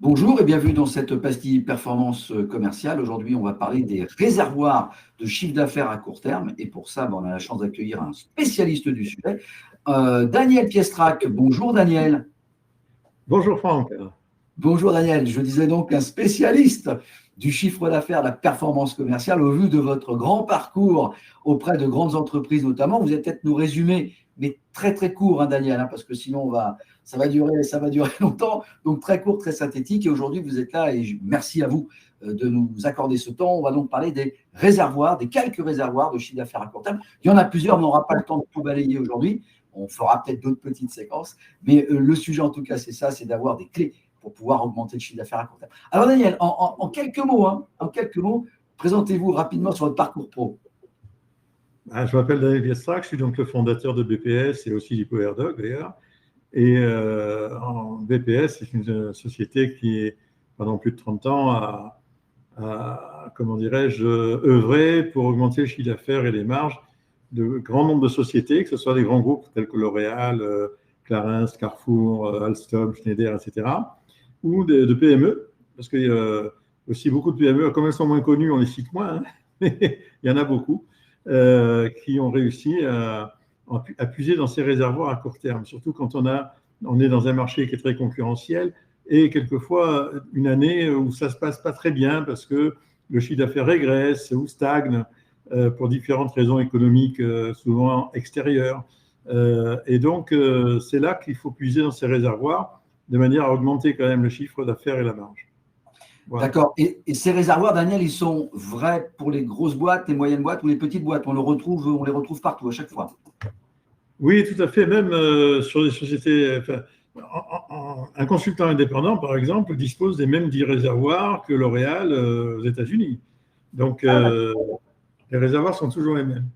Bonjour et bienvenue dans cette pastille performance commerciale. Aujourd'hui, on va parler des réservoirs de chiffre d'affaires à court terme. Et pour ça, on a la chance d'accueillir un spécialiste du sujet, Daniel Piestrac. Bonjour Daniel. Bonjour Franck. Bonjour Daniel. Je disais donc un spécialiste du chiffre d'affaires, de la performance commerciale. Au vu de votre grand parcours auprès de grandes entreprises notamment, vous allez peut-être nous résumer, mais très très court, hein, Daniel, parce que sinon ça va durer longtemps. Donc très court, très synthétique. Et aujourd'hui, vous êtes là et merci à vous de nous accorder ce temps. On va donc parler des réservoirs, des quelques réservoirs de chiffre d'affaires à court terme. Il y en a plusieurs, mais on n'aura pas le temps de tout balayer aujourd'hui. On fera peut-être d'autres petites séquences. Mais le sujet, en tout cas, c'est ça, c'est d'avoir des clés pour pouvoir augmenter le chiffre d'affaires à court terme. Alors Daniel, en quelques mots, présentez-vous rapidement sur votre parcours pro. Je m'appelle Daniel Piestrac, je suis donc le fondateur de BPS et aussi du PowerDog d'ailleurs. Et en BPS, c'est une société qui, pendant plus de 30 ans, a comment dirais-je, œuvré pour augmenter le chiffre d'affaires et les marges de grand nombre de sociétés, que ce soit des grands groupes tels que L'Oréal, Clarins, Carrefour, Alstom, Schneider, etc., ou de PME, parce qu'il y a aussi beaucoup de PME, comme elles sont moins connues, on les cite moins, hein, mais il y en a beaucoup, qui ont réussi à puiser dans ces réservoirs à court terme, surtout quand on est dans un marché qui est très concurrentiel et quelquefois une année où ça ne se passe pas très bien parce que le chiffre d'affaires régresse ou stagne pour différentes raisons économiques, souvent extérieures. Et donc, c'est là qu'il faut puiser dans ces réservoirs de manière à augmenter quand même le chiffre d'affaires et la marge. Voilà. D'accord. Et ces réservoirs, Daniel, ils sont vrais pour les grosses boîtes, les moyennes boîtes ou les petites boîtes. On les retrouve partout, à chaque fois. Oui, tout à fait. Même sur des sociétés, un consultant indépendant, par exemple, dispose des mêmes 10 réservoirs que L'Oréal aux États-Unis. Donc, les réservoirs sont toujours les mêmes.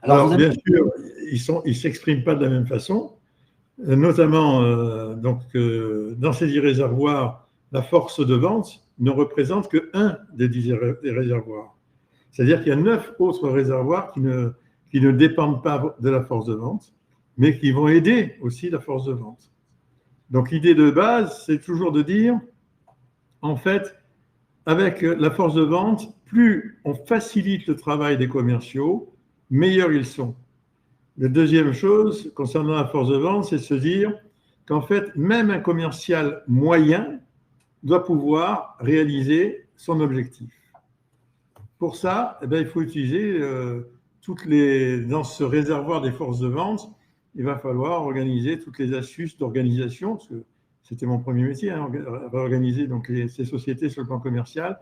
Alors bien sûr, ils ne s'expriment pas de la même façon. Notamment, dans ces 10 réservoirs, la force de vente ne représente que 1 des 10 réservoirs. C'est-à-dire qu'il y a 9 autres réservoirs qui ne dépendent pas de la force de vente, mais qui vont aider aussi la force de vente. Donc l'idée de base, c'est toujours de dire, en fait, avec la force de vente, plus on facilite le travail des commerciaux, meilleurs ils sont. La deuxième chose, concernant la force de vente, c'est de se dire qu'en fait, même un commercial moyen doit pouvoir réaliser son objectif. Pour ça, il faut utiliser dans ce réservoir des forces de vente, il va falloir organiser toutes les astuces d'organisation, parce que c'était mon premier métier, organiser donc ces sociétés sur le plan commercial,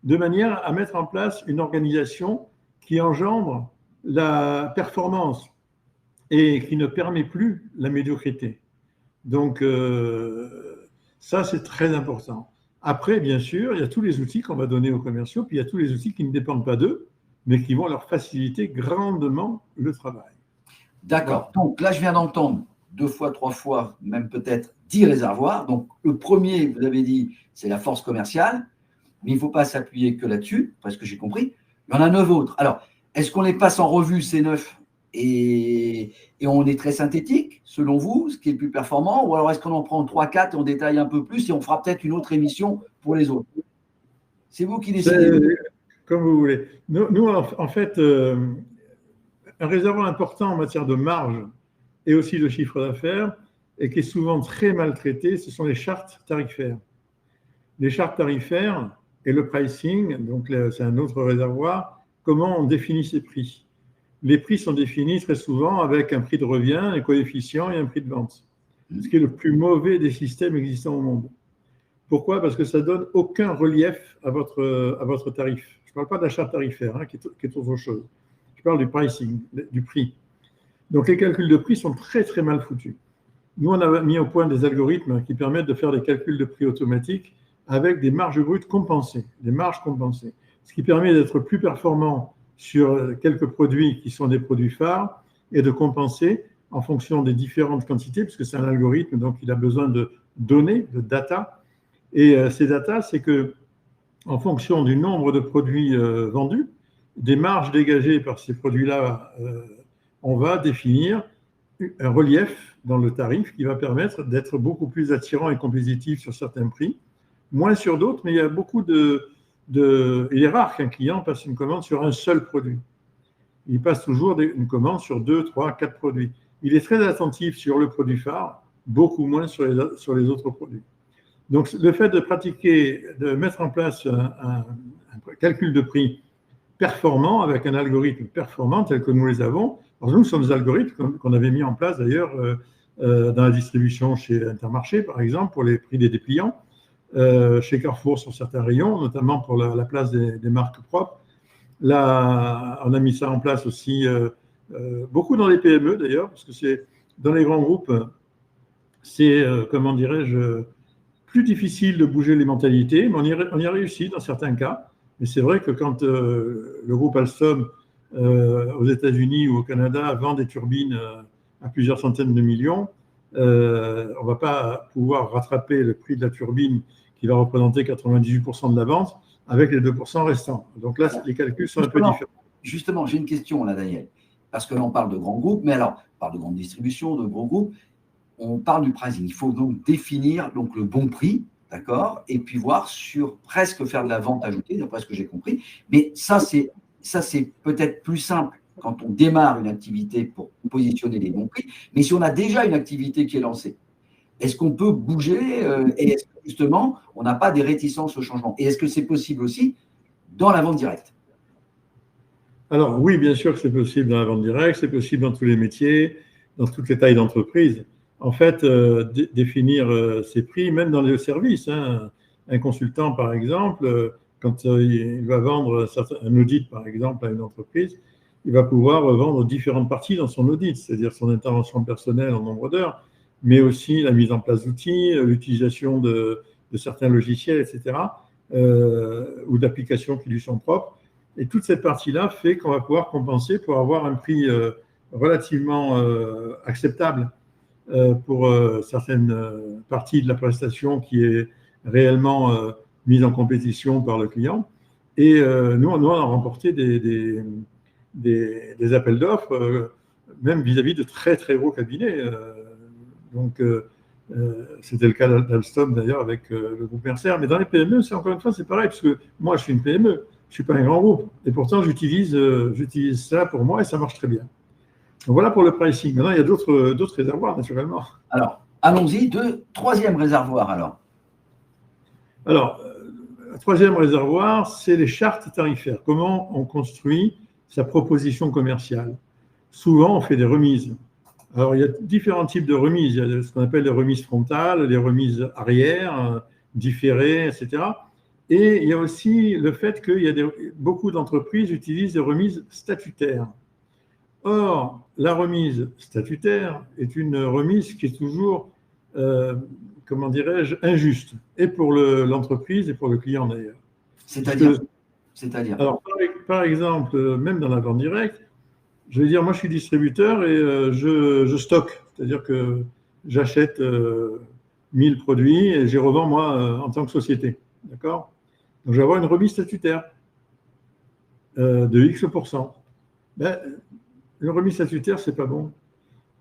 de manière à mettre en place une organisation qui engendre la performance et qui ne permet plus la médiocrité. Donc, ça, c'est très important. Après, bien sûr, il y a tous les outils qu'on va donner aux commerciaux, puis il y a tous les outils qui ne dépendent pas d'eux, mais qui vont leur faciliter grandement le travail. D'accord. Donc là, je viens d'entendre 2 fois, 3 fois, même peut-être 10 réservoirs. Donc le premier, vous avez dit, c'est la force commerciale, mais il ne faut pas s'appuyer que là-dessus, parce que j'ai compris. Il y en a 9 autres. Alors, est-ce qu'on les passe en revue, ces 9, et on est très synthétique, selon vous, ce qui est le plus performant, ou alors est-ce qu'on en prend 3, 4 et on détaille un peu plus et on fera peut-être une autre émission pour les autres? C'est vous qui décidez. Comme vous voulez. Nous en fait, un réservoir important en matière de marge et aussi de chiffre d'affaires, et qui est souvent très mal traité, ce sont les chartes tarifaires. Les chartes tarifaires et le pricing, donc c'est un autre réservoir, comment on définit ces prix? Les prix sont définis très souvent avec un prix de revient, un coefficient et un prix de vente, ce qui est le plus mauvais des systèmes existants au monde. Pourquoi? Parce que ça ne donne aucun relief à votre tarif. Je ne parle pas d'achat tarifaire, qui est autre chose. Je parle du pricing, du prix. Donc les calculs de prix sont très très mal foutus. Nous, on a mis au point des algorithmes qui permettent de faire des calculs de prix automatiques avec des marges brutes compensées, des marges compensées, ce qui permet d'être plus performant sur quelques produits qui sont des produits phares et de compenser en fonction des différentes quantités, puisque c'est un algorithme, donc il a besoin de données, de data. Et ces data, c'est que en fonction du nombre de produits vendus, des marges dégagées par ces produits-là, on va définir un relief dans le tarif qui va permettre d'être beaucoup plus attirant et compétitif sur certains prix moins sur d'autres, mais il y a beaucoup il est rare qu'un client passe une commande sur un seul produit. Il passe toujours une commande sur 2, 3, 4 produits. Il est très attentif sur le produit phare, beaucoup moins sur les autres produits. Donc, le fait de pratiquer, de mettre en place un calcul de prix performant avec un algorithme performant tel que nous les avons. Alors, nous sommes des algorithmes qu'on avait mis en place d'ailleurs dans la distribution chez Intermarché, par exemple, pour les prix des dépliants, chez Carrefour sur certains rayons, notamment pour la place des marques propres. Là, on a mis ça en place aussi beaucoup dans les PME d'ailleurs, parce que c'est dans les grands groupes, c'est, comment dirais-je, plus difficile de bouger les mentalités, mais on y a réussi dans certains cas. Mais c'est vrai que quand le groupe Alstom aux États-Unis ou au Canada vend des turbines à plusieurs centaines de millions, on ne va pas pouvoir rattraper le prix de la turbine qui va représenter 98% de la vente avec les 2% restants. Donc là, les calculs sont un peu différents. Justement, j'ai une question là, Daniel, parce que là, on parle de grands groupes, mais alors, on parle de grande distribution, de gros groupes, on parle du pricing. Il faut donc définir donc, le bon prix, d'accord, et puis voir sur presque faire de la vente ajoutée, d'après ce que j'ai compris. Mais ça, c'est peut-être plus simple quand on démarre une activité pour positionner les bons prix. Mais si on a déjà une activité qui est lancée, est-ce qu'on peut bouger et est-ce que justement, on n'a pas des réticences au changement? Et est-ce que c'est possible aussi dans la vente directe? Alors oui, bien sûr que c'est possible dans la vente directe, c'est possible dans tous les métiers, dans toutes les tailles d'entreprise. En fait, définir ses prix, même dans les services. Hein. Un consultant, par exemple, quand il va vendre un audit, par exemple, à une entreprise, il va pouvoir vendre différentes parties dans son audit, c'est-à-dire son intervention personnelle en nombre d'heures, mais aussi la mise en place d'outils, l'utilisation de certains logiciels, etc., ou d'applications qui lui sont propres. Et toute cette partie-là fait qu'on va pouvoir compenser pour avoir un prix relativement acceptable pour certaines parties de la prestation qui est réellement mise en compétition par le client. Et nous, on a remporté des appels d'offres, même vis-à-vis de très, très gros cabinets. Donc, c'était le cas d'Alstom d'ailleurs avec le groupe Mercer. Mais dans les PME, encore une fois, c'est pareil, parce que moi, je suis une PME, je ne suis pas un grand groupe. Et pourtant, j'utilise ça pour moi et ça marche très bien. Donc, voilà pour le pricing. Maintenant, il y a d'autres réservoirs, naturellement. Alors, allons-y. Troisième réservoir, alors. Alors, le troisième réservoir, c'est les chartes tarifaires. Comment on construit sa proposition commerciale? Souvent, on fait des remises. Alors, il y a différents types de remises. Il y a ce qu'on appelle les remises frontales, les remises arrière, différées, etc. Et il y a aussi le fait que beaucoup d'entreprises utilisent des remises statutaires. Or, la remise statutaire est une remise qui est toujours, comment dirais-je, injuste, et pour l'entreprise et pour le client d'ailleurs. C'est-à-dire Alors, par exemple, même dans la vente directe, je vais dire, moi je suis distributeur et je stocke, c'est-à-dire que j'achète 1000 produits et je les revends moi en tant que société. D'accord? Donc je vais avoir une remise statutaire de X%. Ben, une remise statutaire, c'est pas bon.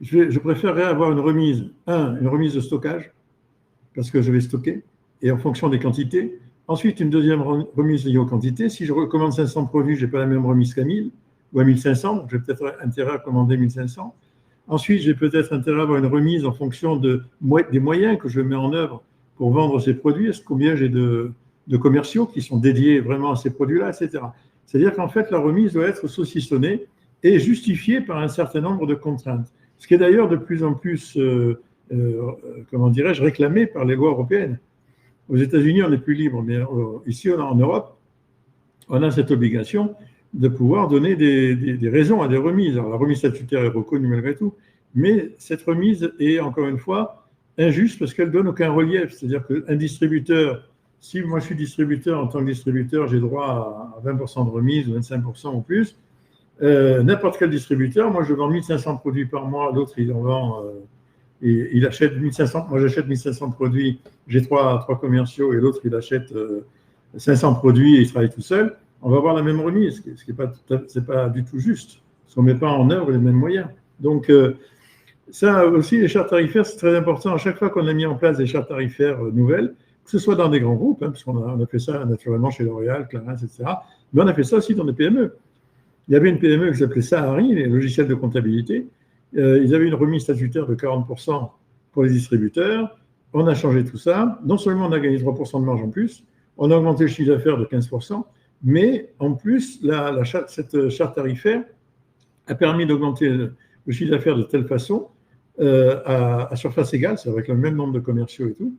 Je préférerais avoir une remise de stockage, parce que je vais stocker, et en fonction des quantités. Ensuite, une deuxième remise liée aux quantités. Si je recommande 500 produits, je n'ai pas la même remise qu'à 1000 ou à 1500, donc j'ai peut-être intérêt à commander 1500. Ensuite, j'ai peut-être intérêt à avoir une remise en fonction des moyens que je mets en œuvre pour vendre ces produits. Est-ce combien j'ai de commerciaux qui sont dédiés vraiment à ces produits-là, etc. C'est-à-dire qu'en fait, la remise doit être saucissonnée et justifiée par un certain nombre de contraintes. Ce qui est d'ailleurs de plus en plus, comment dirais-je, réclamé par les lois européennes. Aux États-Unis, on est plus libre, mais ici, en Europe, on a cette obligation de pouvoir donner des raisons à des remises. Alors, la remise statutaire est reconnue malgré tout, mais cette remise est, encore une fois, injuste parce qu'elle ne donne aucun relief. C'est-à-dire qu'un distributeur, si moi je suis distributeur, en tant que distributeur, j'ai droit à 20% de remise ou 25% ou plus, n'importe quel distributeur, moi je vends 1500 produits par mois, l'autre il en vend, il achète 1500, moi j'achète 1500 produits, j'ai trois commerciaux et l'autre il achète 500 produits et il travaille tout seul. On va avoir la même remise, ce qui n'est pas du tout juste, parce qu'on ne met pas en œuvre les mêmes moyens. Donc, ça aussi, les chartes tarifaires, c'est très important. À chaque fois qu'on a mis en place des chartes tarifaires nouvelles, que ce soit dans des grands groupes, parce qu'on a fait ça naturellement chez L'Oréal, Clarins, etc., mais on a fait ça aussi dans des PME. Il y avait une PME qui s'appelait Sahari, les logiciels de comptabilité. Ils avaient une remise statutaire de 40% pour les distributeurs. On a changé tout ça. Non seulement on a gagné 3% de marge en plus, on a augmenté le chiffre d'affaires de 15%, mais en plus, cette charte tarifaire a permis d'augmenter le chiffre d'affaires de telle façon, à surface égale, c'est avec le même nombre de commerciaux et tout,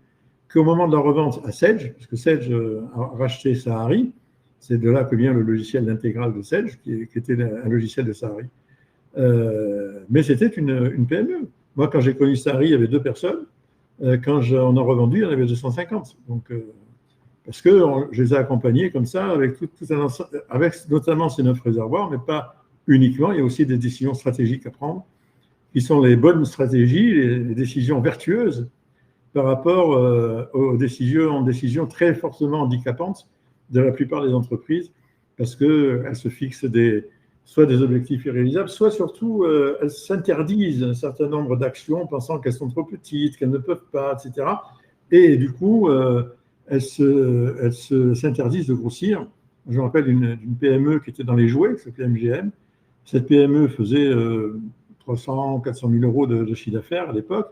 qu'au moment de la revente à Sage, parce que Sage a racheté Sahari, c'est de là que vient le logiciel d'intégral de Sage, qui était un logiciel de Sahari. Mais c'était une PME. Moi, quand j'ai connu Sahari, il y avait 2 personnes. Quand on a revendu, il y en avait 250. Donc, parce que je les ai accompagnés comme ça, avec avec notamment ces 9 réservoirs, mais pas uniquement. Il y a aussi des décisions stratégiques à prendre, qui sont les bonnes stratégies, les décisions vertueuses par rapport aux décisions très fortement handicapantes de la plupart des entreprises, parce qu'elles se fixent soit des objectifs irréalisables, soit surtout elles s'interdisent un certain nombre d'actions, pensant qu'elles sont trop petites, qu'elles ne peuvent pas, etc. Et du coup, elles s'interdisent de grossir. Je me rappelle d'une PME qui était dans les jouets, qui s'appelait MGM. Cette PME faisait 300 400 000 euros de chiffre d'affaires à l'époque,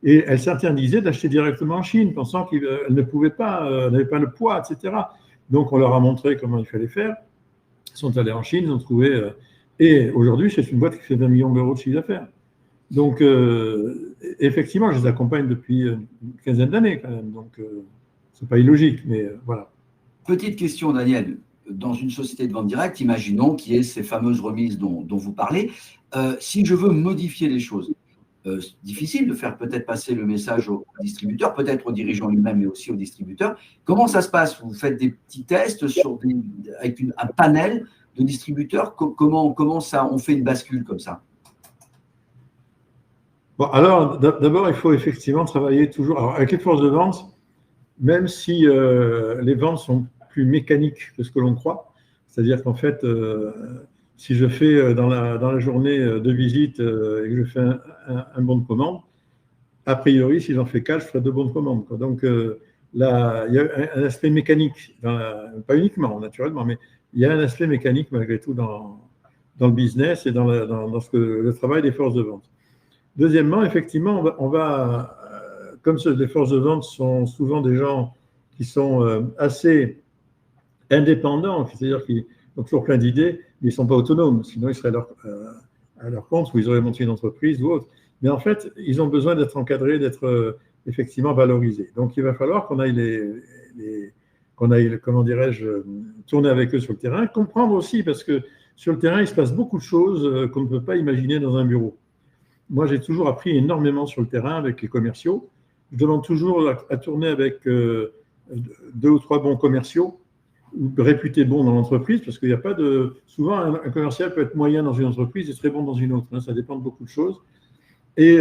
et elle s'interdisait d'acheter directement en Chine, pensant qu'elle ne pouvait pas, n'avait pas le poids, etc. Donc, on leur a montré comment il fallait faire. Ils sont allés en Chine, ils ont trouvé... et aujourd'hui, c'est une boîte qui fait 20 millions d'euros de chiffre d'affaires. Donc, effectivement, je les accompagne depuis une quinzaine d'années quand même. Donc, ce n'est pas illogique, mais voilà. Petite question, Daniel. Dans une société de vente directe, imaginons qu'il y ait ces fameuses remises dont vous parlez. Si je veux modifier les choses, difficile de faire peut-être passer le message au distributeur, peut-être au dirigeant lui-même, mais aussi au distributeur. Comment ça se passe? Vous faites des petits tests avec un panel de distributeurs? Comment ça, on fait une bascule comme ça? Bon, alors, d'abord, il faut effectivement travailler toujours. Alors, avec les forces de vente, même si les ventes sont plus mécaniques que ce que l'on croit, c'est-à-dire qu'en fait, si je fais dans la journée 2 visites et que je fais un bon de commande, a priori, si j'en fais 4, je ferai 2 bons de commande, quoi. Donc, là, il y a un aspect mécanique, pas uniquement, naturellement, mais il y a un aspect mécanique malgré tout dans le business et dans le travail des forces de vente. Deuxièmement, effectivement, comme les forces de vente sont souvent des gens qui sont assez indépendants, c'est-à-dire qu'ils ont toujours plein d'idées, mais ils ne sont pas autonomes, sinon ils seraient à leur compte ou ils auraient monté une entreprise ou autre. Mais en fait, ils ont besoin d'être encadrés, d'être effectivement valorisés. Donc il va falloir qu'on aille comment dirais-je, tourner avec eux sur le terrain, comprendre aussi, parce que sur le terrain, il se passe beaucoup de choses qu'on ne peut pas imaginer dans un bureau. Moi, j'ai toujours appris énormément sur le terrain avec les commerciaux. Je demande toujours à tourner avec 2 ou 3 bons commerciaux, réputés bons dans l'entreprise, parce qu'il n'y a pas de... Souvent, un commercial peut être moyen dans une entreprise et très bon dans une autre. Ça dépend de beaucoup de choses. Et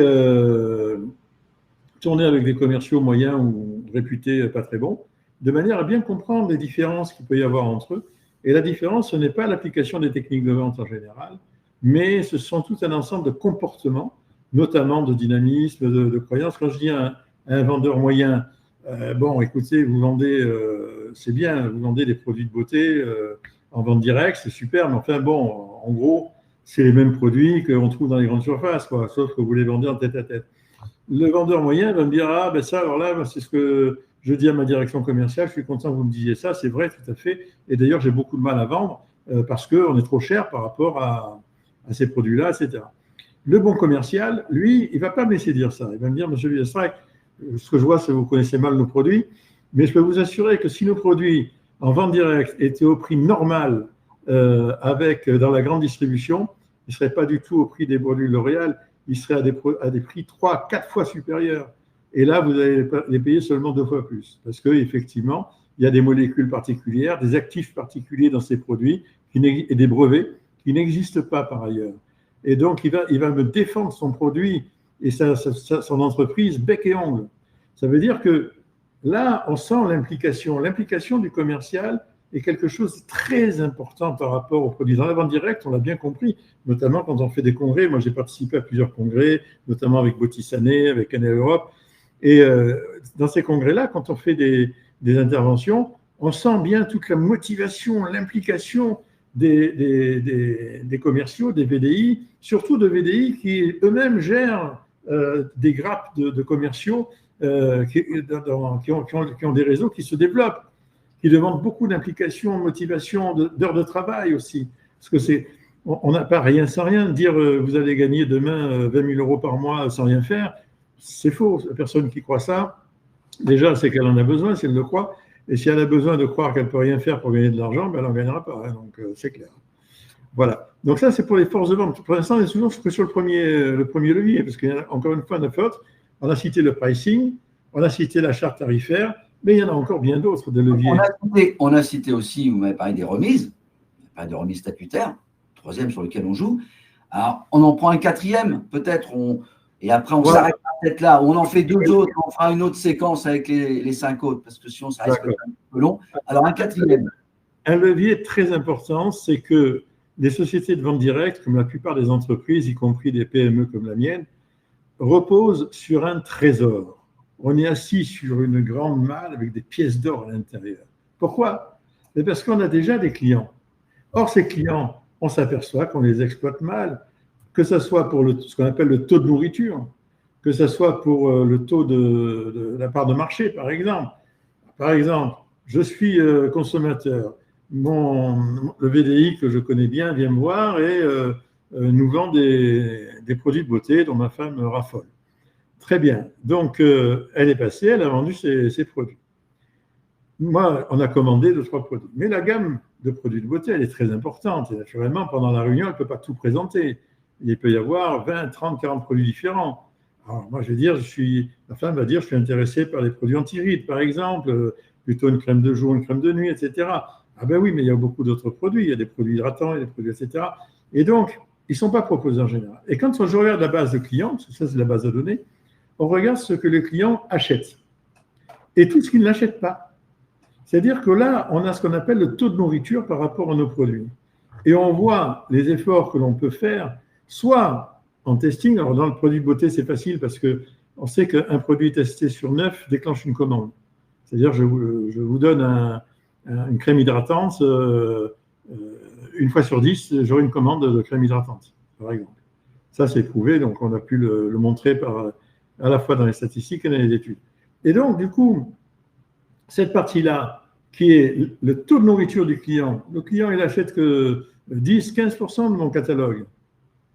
tourner avec des commerciaux moyens ou réputés pas très bons, de manière à bien comprendre les différences qu'il peut y avoir entre eux. Et la différence, ce n'est pas l'application des techniques de vente en général, mais ce sont tout un ensemble de comportements, notamment de dynamisme, de croyances. Quand je dis à un vendeur moyen, bon, écoutez, vous vendez, c'est bien, vous vendez des produits de beauté en vente directe, c'est super, mais enfin, bon, en gros, c'est les mêmes produits qu'on trouve dans les grandes surfaces, quoi, sauf que vous les vendez en tête à tête. Le vendeur moyen va me dire, ah, ben ça, alors là, c'est ce que je dis à ma direction commerciale, je suis content que vous me disiez ça, c'est vrai, tout à fait, et d'ailleurs, j'ai beaucoup de mal à vendre parce qu'on est trop cher par rapport à ces produits-là, etc. Le bon commercial, lui, il ne va pas me laisser dire ça. Il va me dire, monsieur Villestracq, ce que je vois, c'est que vous connaissez mal nos produits, mais je peux vous assurer que si nos produits en vente directe étaient au prix normal dans la grande distribution, ils ne seraient pas du tout au prix des produits L'Oréal, ils seraient à des prix 3-4 fois supérieurs. Et là, vous allez les payer seulement 2 fois plus. Parce qu'effectivement, il y a des molécules particulières, des actifs particuliers dans ces produits et des brevets qui n'existent pas par ailleurs. Et donc, il va me défendre son produit et son entreprise bec et ongle. Ça veut dire que là, on sent l'implication. L'implication du commercial est quelque chose de très important par rapport aux produits. Dans la vente directe, on l'a bien compris, notamment quand on fait des congrès. Moi, j'ai participé à plusieurs congrès, notamment avec Bottisané, avec Enel Europe. Et dans ces congrès-là, quand on fait des interventions, on sent bien toute la motivation, l'implication des commerciaux, des VDI, surtout de VDI qui eux-mêmes gèrent des grappes de commerciaux qui ont des réseaux qui se développent, qui demandent beaucoup d'implication, de motivation, d'heures de travail aussi. Parce que on n'a pas rien sans rien. Dire vous allez gagner demain 20 000 euros par mois sans rien faire, c'est faux. La personne qui croit ça, déjà, c'est qu'elle en a besoin, si elle le croit. Et si elle a besoin de croire qu'elle ne peut rien faire pour gagner de l'argent, ben elle n'en gagnera pas. Hein, donc, c'est clair. Voilà. Donc, ça, c'est pour les forces de vente. Pour l'instant, on est toujours que sur le premier levier, parce qu'il y en a encore une fois 9 autres. On a cité le pricing, on a cité la charte tarifaire, mais il y en a encore bien d'autres de leviers. On a cité aussi, vous m'avez parlé des remises, pas de remises statutaires, troisième sur lequel on joue. Alors, on en prend un quatrième, peut-être, et après on s'arrête peut-être là. On en fait deux autres, on fera une autre séquence avec les 5 autres, parce que sinon ça risque d'être un peu long. Alors, un quatrième. Un levier très important, c'est que les sociétés de vente directe, comme la plupart des entreprises, y compris des PME comme la mienne, reposent sur un trésor. On est assis sur une grande malle avec des pièces d'or à l'intérieur. Pourquoi? Parce qu'on a déjà des clients. Or, ces clients, on s'aperçoit qu'on les exploite mal, que ce soit pour ce qu'on appelle le taux de nourriture, que ce soit pour le taux de la part de marché, par exemple. Par exemple, je suis consommateur. Le VDI que je connais bien vient me voir et nous vend des produits de beauté dont ma femme raffole. Très bien. Donc, elle est passée, elle a vendu ses produits. Moi, on a commandé 2-3 produits. Mais la gamme de produits de beauté, elle est très importante. Et naturellement, pendant la réunion, elle ne peut pas tout présenter. Il peut y avoir 20, 30, 40 produits différents. Alors, moi, je vais dire, ma femme va dire, je suis intéressé par les produits anti-rides, par exemple, plutôt une crème de jour, une crème de nuit, etc. Ah ben oui, mais il y a beaucoup d'autres produits. Il y a des produits hydratants, il y a des produits, etc. Et donc, ils ne sont pas proposés en général. Et quand je regarde la base de clients, parce que ça, c'est la base de données, on regarde ce que le client achète et tout ce qu'il n'achète pas. C'est-à-dire que là, on a ce qu'on appelle le taux de nourriture par rapport à nos produits. Et on voit les efforts que l'on peut faire, soit en testing. Alors, dans le produit de beauté, c'est facile parce qu'on sait qu'un produit testé sur 9 déclenche une commande. C'est-à-dire, je vous donne une crème hydratante, une fois sur 10, j'aurai une commande de crème hydratante, par exemple. Ça, c'est prouvé, donc on a pu le montrer à la fois dans les statistiques et dans les études. Et donc, du coup, cette partie-là, qui est le taux de nourriture du client, le client, il n'achète que 10-15% de mon catalogue.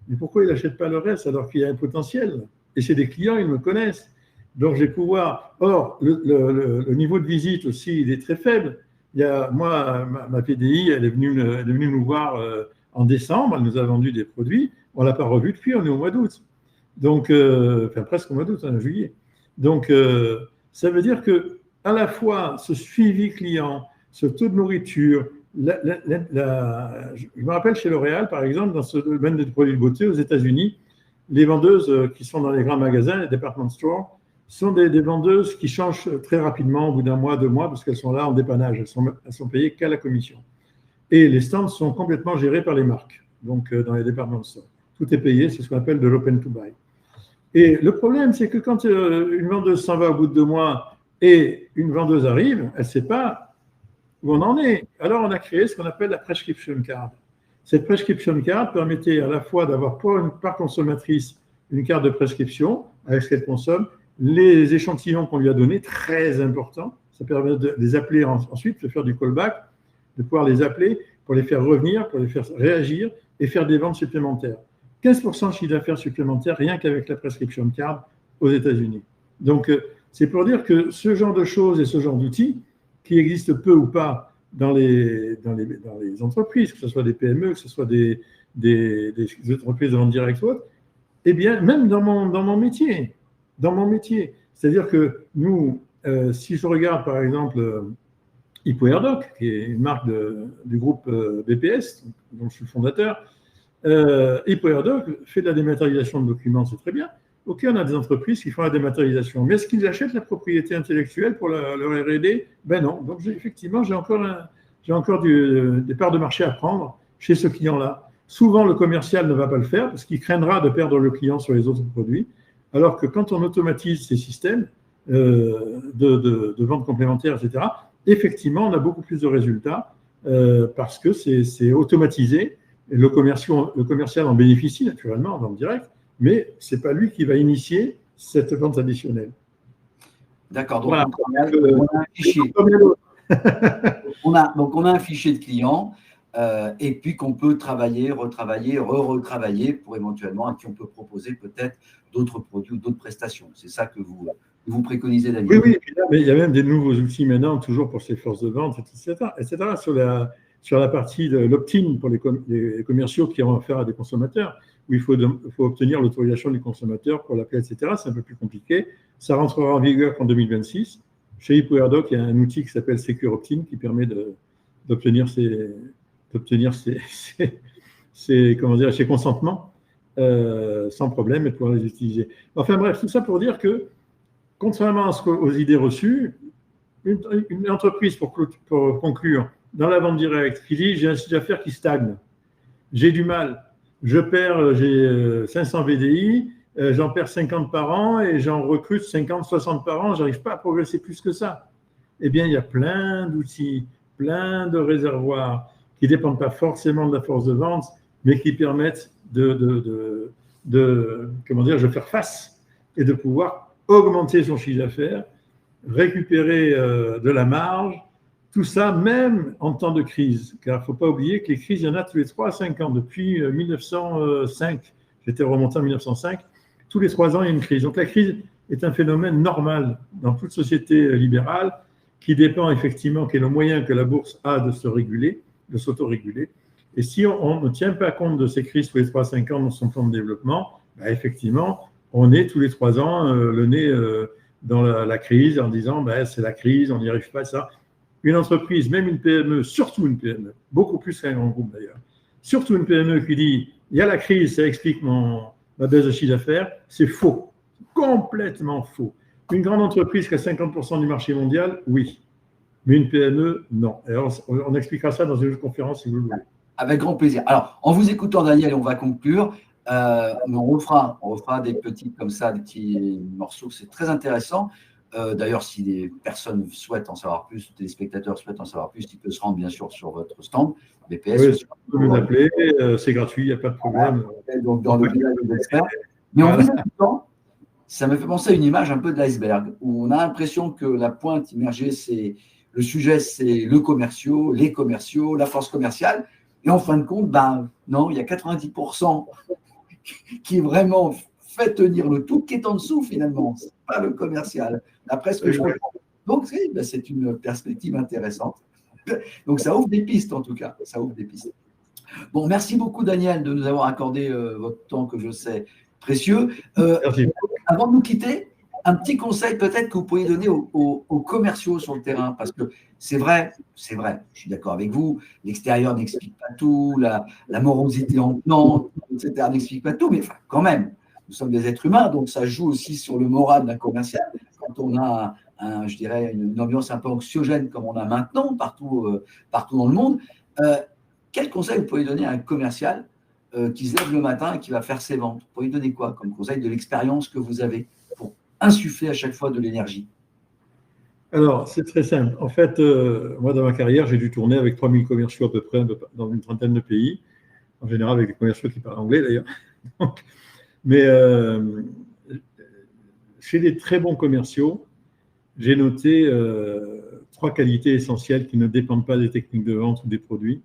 Mais pourquoi il n'achète pas le reste alors qu'il y a un potentiel? Et c'est des clients, ils me connaissent. Donc, je vais pouvoir… Or, le niveau de visite aussi, il est très faible. Moi, ma PDI, elle est venue nous voir en décembre, elle nous a vendu des produits, on ne l'a pas revu depuis, on est au mois d'août. Donc, enfin presque au mois d'août, en juillet. Donc, ça veut dire que à la fois ce suivi client, ce taux de nourriture, je me rappelle chez L'Oréal, par exemple, dans ce domaine des produits de beauté aux États-Unis, les vendeuses qui sont dans les grands magasins, les department stores, sont des vendeuses qui changent très rapidement au bout d'un mois, 2 mois, parce qu'elles sont là en dépannage, elles sont payées qu'à la commission. Et les stands sont complètement gérés par les marques, donc dans les department stores. Tout est payé, c'est ce qu'on appelle de l'open to buy. Et le problème, c'est que quand une vendeuse s'en va au bout de 2 mois et une vendeuse arrive, elle ne sait pas où on en est. Alors, on a créé ce qu'on appelle la prescription card. Cette prescription card permettait à la fois d'avoir par consommatrice une carte de prescription avec ce qu'elle consomme, les échantillons qu'on lui a donnés, très importants. Ça permet de les appeler ensuite, de faire du callback, de pouvoir les appeler pour les faire revenir, pour les faire réagir et faire des ventes supplémentaires. 15% de chiffre d'affaires supplémentaire rien qu'avec la prescription card aux États-Unis. Donc, c'est pour dire que ce genre de choses et ce genre d'outils, qui existent peu ou pas dans les entreprises, que ce soit des PME, que ce soit des entreprises de vente directe ou autre, eh bien, même dans mon métier, c'est-à-dire que nous, si je regarde par exemple HippoAirDoc, qui est une marque du groupe BPS, dont je suis le fondateur, HippoAirDoc fait de la dématérialisation de documents, c'est très bien. Ok, on a des entreprises qui font la dématérialisation, mais est-ce qu'ils achètent la propriété intellectuelle pour leur R&D? Ben non. Donc effectivement, j'ai encore des parts de marché à prendre chez ce client-là. Souvent, le commercial ne va pas le faire parce qu'il craindra de perdre le client sur les autres produits. Alors que quand on automatise ces systèmes, de ventes complémentaires, etc., effectivement, on a beaucoup plus de résultats parce que c'est automatisé. Le commercial en bénéficie naturellement en direct, mais ce n'est pas lui qui va initier cette vente additionnelle. D'accord, donc voilà. on a un fichier. Donc on a un fichier de clients et puis qu'on peut travailler, retravailler, retravailler pour éventuellement à qui on peut proposer peut-être d'autres produits ou d'autres prestations. C'est ça que vous préconisez, Daniel. Oui, mais il y a même des nouveaux outils maintenant, toujours pour ces forces de vente, etc. Sur la partie de l'opt-in pour les commerciaux qui ont affaire à des consommateurs, où il faut obtenir l'autorisation du consommateur pour l'appeler, etc. C'est un peu plus compliqué. Ça rentrera en vigueur qu'en 2026. Chez HippoAirDoc, il y a un outil qui s'appelle Secure Opt-in qui permet d'obtenir ces consentements sans problème et de pouvoir les utiliser. Enfin bref, tout ça pour dire que, contrairement aux idées reçues, une entreprise, pour conclure, dans la vente directe, qui dit « j'ai un chiffre d'affaires qui stagne, j'ai du mal, j'ai 500 VDI, j'en perds 50 par an et j'en recrute 50, 60 par an, je n'arrive pas à progresser plus que ça ». Eh bien, il y a plein d'outils, plein de réservoirs qui ne dépendent pas forcément de la force de vente, mais qui permettent de faire face et de pouvoir augmenter son chiffre d'affaires, récupérer de la marge, tout ça même en temps de crise. Car il ne faut pas oublier que les crises, il y en a tous les 3 à 5 ans. Depuis 1905, j'étais remonté en 1905, tous les 3 ans, il y a une crise. Donc la crise est un phénomène normal dans toute société libérale qui dépend effectivement, qui est le moyen que la bourse a de se réguler, de s'autoréguler. Et si on ne tient pas compte de ces crises tous les 3 à 5 ans dans son plan de développement, effectivement, on est tous les 3 ans le nez dans la crise en disant c'est la crise, on n'y arrive pas à ça. Une entreprise, même une PME, surtout une PME, beaucoup plus qu'un grand groupe d'ailleurs, surtout une PME qui dit il y a la crise, ça explique ma baisse de chiffre d'affaires, c'est faux, complètement faux. Une grande entreprise qui a 50% du marché mondial, oui, mais une PME, non. Et alors, on expliquera ça dans une autre conférence si vous le voulez. Avec grand plaisir. Alors, en vous écoutant, Daniel, on va conclure. On refera des petits comme ça, des petits morceaux, c'est très intéressant. D'ailleurs, si des personnes souhaitent en savoir plus, des spectateurs souhaitent en savoir plus, ils peuvent se rendre bien sûr sur votre stand, BPS. Oui, vous pouvez m'appeler, c'est gratuit, il n'y a pas de problème. Donc, dans le village des experts. Mais en vous écoutant, ça me fait penser à une image un peu de l'iceberg, où on a l'impression que la pointe immergée, le sujet, c'est les commerciaux, la force commerciale. Et en fin de compte, non, il y a 90% qui vraiment fait tenir le tout, qui est en dessous finalement. Ce n'est pas le commercial, d'après ce que je comprends. Donc, c'est une perspective intéressante. Donc, ça ouvre des pistes en tout cas. Ça ouvre des pistes. Bon, merci beaucoup Daniel de nous avoir accordé votre temps que je sais précieux. Avant de nous quitter, un petit conseil peut-être que vous pourriez donner aux commerciaux sur le terrain, parce que c'est vrai, je suis d'accord avec vous, l'extérieur n'explique pas tout, la morosité ambiante, etc. n'explique pas tout, mais quand même, nous sommes des êtres humains, donc ça joue aussi sur le moral d'un commercial. Quand on a, je dirais, une ambiance un peu anxiogène comme on a maintenant partout dans le monde, quel conseil vous pouvez donner à un commercial qui se lève le matin et qui va faire ses ventes? Vous pouvez donner quoi comme conseil de l'expérience que vous avez pour insuffler à chaque fois de l'énergie? Alors, c'est très simple. En fait, moi, dans ma carrière, j'ai dû tourner avec 3000 commerciaux à peu près dans une trentaine de pays, en général avec des commerciaux qui parlent anglais d'ailleurs. Mais chez des très bons commerciaux, j'ai noté 3 qualités essentielles qui ne dépendent pas des techniques de vente ou des produits.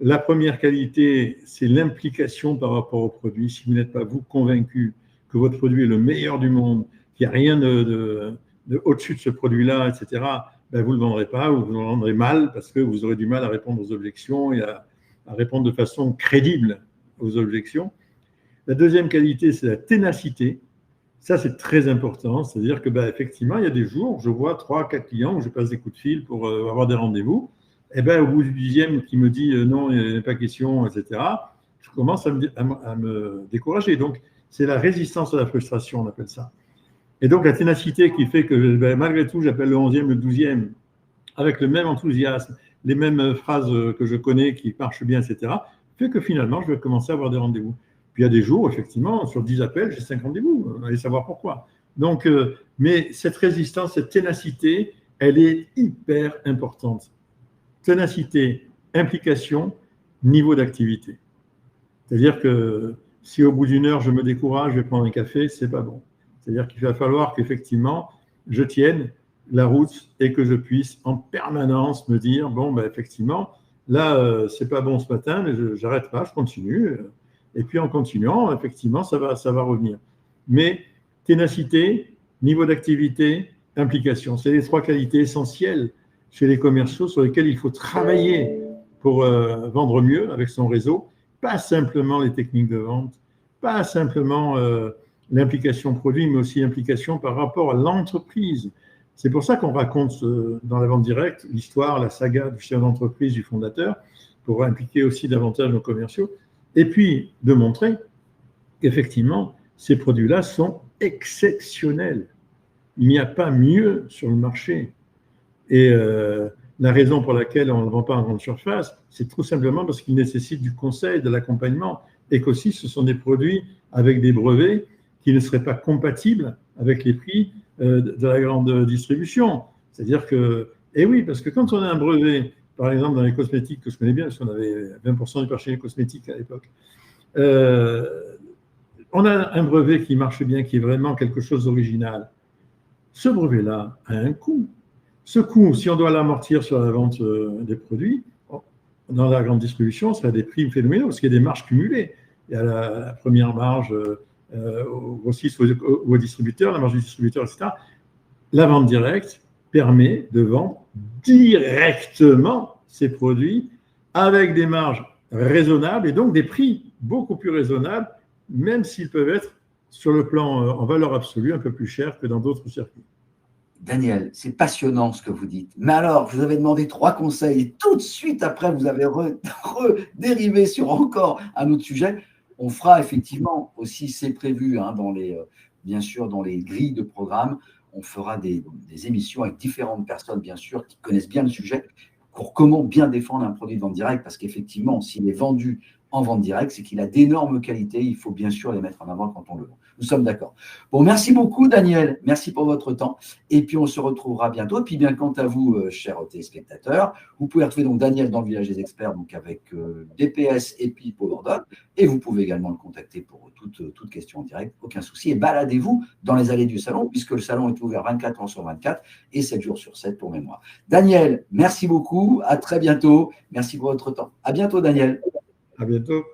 La première qualité, c'est l'implication par rapport au produit. Si vous n'êtes pas, vous, convaincu que votre produit est le meilleur du monde, qu'il n'y a rien de au-dessus de ce produit-là, etc., vous ne le vendrez pas ou vous le vendrez mal parce que vous aurez du mal à répondre aux objections et à répondre de façon crédible aux objections. La deuxième qualité, c'est la ténacité. Ça, c'est très important. C'est-à-dire que, effectivement, il y a des jours où je vois 3, 4 clients où je passe des coups de fil pour avoir des rendez-vous. Et au bout du 10e qui me dit non, il n'y a pas question, etc., je commence à me décourager. Donc, c'est la résistance à la frustration, on appelle ça. Et donc, la ténacité qui fait que malgré tout, j'appelle le 11e, le 12e, avec le même enthousiasme, les mêmes phrases que je connais qui marchent bien, etc., fait que finalement, je vais commencer à avoir des rendez-vous. Puis il y a des jours, effectivement, sur 10 appels, j'ai 5 rendez-vous. Allez savoir pourquoi. Donc, mais cette résistance, cette ténacité, elle est hyper importante. Ténacité, implication, niveau d'activité. C'est-à-dire que si au bout d'une heure, je me décourage, je vais prendre un café, c'est pas bon. C'est-à-dire qu'il va falloir qu'effectivement, je tienne la route et que je puisse en permanence me dire, bon, ben, effectivement, là, c'est pas bon ce matin, mais je n'arrête pas, je continue. Et puis en continuant, effectivement, ça va revenir. Mais ténacité, niveau d'activité, implication, c'est les trois qualités essentielles chez les commerciaux sur lesquelles il faut travailler pour vendre mieux avec son réseau. Pas simplement les techniques de vente, pas simplement l'implication produit, mais aussi l'implication par rapport à l'entreprise. C'est pour ça qu'on raconte dans la vente directe l'histoire, la saga du chef d'entreprise, du fondateur, pour impliquer aussi davantage nos commerciaux, et puis de montrer qu'effectivement, ces produits-là sont exceptionnels. Il n'y a pas mieux sur le marché. Et la raison pour laquelle on ne le vend pas en grande surface, c'est tout simplement parce qu'il nécessite du conseil, de l'accompagnement, et qu'aussi ce sont des produits avec des brevets qui ne seraient pas compatibles avec les prix de la grande distribution. C'est-à-dire que, et oui, parce que quand on a un brevet, par exemple dans les cosmétiques, que je connais bien, parce qu'on avait 20% du marché des cosmétiques à l'époque, on a un brevet qui marche bien, qui est vraiment quelque chose d'original. Ce brevet-là a un coût. Ce coût, si on doit l'amortir sur la vente des produits, dans la grande distribution, ça a des prix phénoménaux, parce qu'il y a des marges cumulées. Il y a la première marge au grossiste ou au distributeur, la marge du distributeur, etc. La vente directe permet de vendre directement ces produits avec des marges raisonnables et donc des prix beaucoup plus raisonnables, même s'ils peuvent être, sur le plan en valeur absolue, un peu plus chers que dans d'autres circuits. Daniel, c'est passionnant ce que vous dites. Mais alors, je vous avais demandé 3 conseils et tout de suite après, vous avez redérivé sur encore un autre sujet. On fera effectivement aussi, c'est prévu hein, bien sûr dans les grilles de programme, on fera des émissions avec différentes personnes, bien sûr, qui connaissent bien le sujet pour comment bien défendre un produit de vente directe. Parce qu'effectivement, s'il est vendu en vente directe, c'est qu'il a d'énormes qualités. Il faut bien sûr les mettre en avant quand on le vend. Nous sommes d'accord. Bon, merci beaucoup, Daniel. Merci pour votre temps. Et puis, on se retrouvera bientôt. Et puis, bien, quant à vous, chers téléspectateurs, vous pouvez retrouver donc Daniel dans le Village des Experts, donc avec DPS et puis Powerdog. Et vous pouvez également le contacter pour toute question en direct. Aucun souci. Et baladez-vous dans les allées du salon, puisque le salon est ouvert 24 heures sur 24 et 7 jours sur 7 pour mémoire. Daniel, merci beaucoup. À très bientôt. Merci pour votre temps. À bientôt, Daniel. À bientôt.